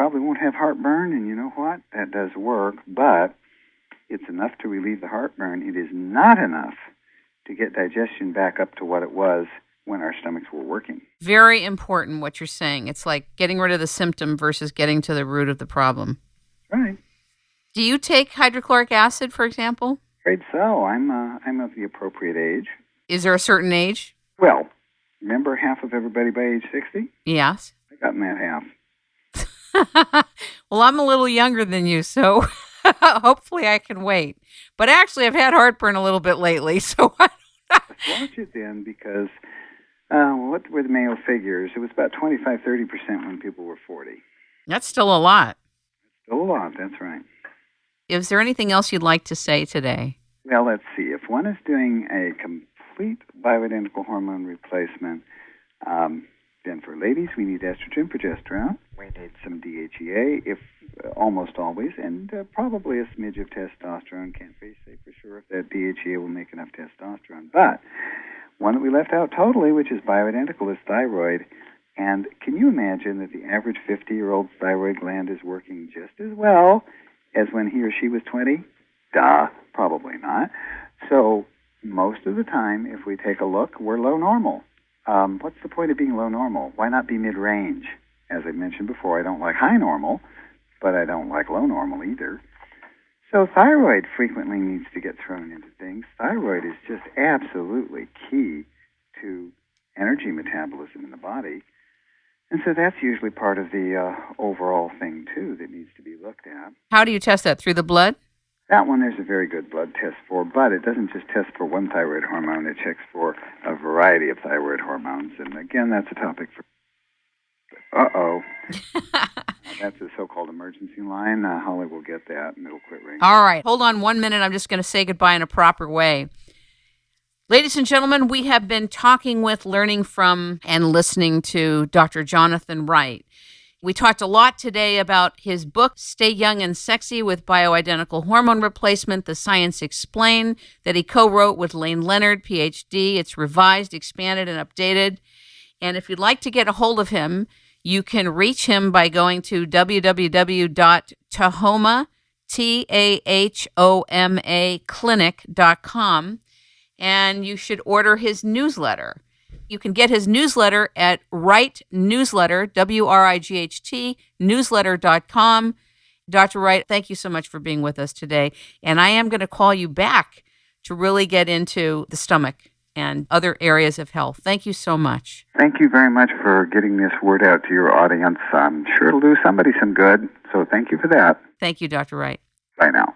probably won't have heartburn, and you know what? That does work, but it's enough to relieve the heartburn. It is not enough to get digestion back up to what it was when our stomachs were working. Very important what you're saying. It's like getting rid of the symptom versus getting to the root of the problem. Right. Do you take hydrochloric acid, for example? Afraid so. I'm of the appropriate age. Is there a certain age? Well, remember half of everybody by age 60? Yes. I got in that half. Well, I'm a little younger than you, so hopefully I can wait. But actually, I've had heartburn a little bit lately, so Watch it then, because what were the Mayo figures? It was about 25-30% when people were 40. That's still a lot. Still a lot, that's right. Is there anything else you'd like to say today? Well, let's see. If one is doing a complete bioidentical hormone replacement, then for ladies, we need estrogen, progesterone. We need some DHEA, if almost always, and probably a smidge of testosterone. Can't say for sure if that DHEA will make enough testosterone. But one that we left out totally, which is bioidentical, is thyroid. And can you imagine that the average 50-year-old thyroid gland is working just as well as when he or she was 20? Duh, probably not. So most of the time, if we take a look, we're low normal. What's the point of being low normal? Why not be mid-range? As I mentioned before, I don't like high normal, but I don't like low normal either. So thyroid frequently needs to get thrown into things. Thyroid is just absolutely key to energy metabolism in the body. And so that's usually part of the overall thing, too, that needs to be looked at. How do you test that? Through the blood? That one there's a very good blood test for, but it doesn't just test for one thyroid hormone. It checks for a variety of thyroid hormones. And again, that's a topic for... Uh-oh. That's a so-called emergency line. Holly will get that, and it'll quit ringing. All right. Hold on 1 minute. I'm just going to say goodbye in a proper way. Ladies and gentlemen, we have been talking with, learning from, and listening to Dr. Jonathan Wright. We talked a lot today about his book, Stay Young and Sexy with Bioidentical Hormone Replacement, The Science Explained, that he co-wrote with Lane Leonard, Ph.D. It's revised, expanded, and updated. And if you'd like to get a hold of him, you can reach him by going to www.tahoma, Tahoma clinic.com, and you should order his newsletter. You can get his newsletter at Wright Newsletter, WRIGHT, newsletter.com. Dr. Wright, thank you so much for being with us today. And I am going to call you back to really get into the stomach and other areas of health. Thank you so much. Thank you very much for getting this word out to your audience. I'm sure it'll do somebody some good, so thank you for that. Thank you, Dr. Wright. Bye now.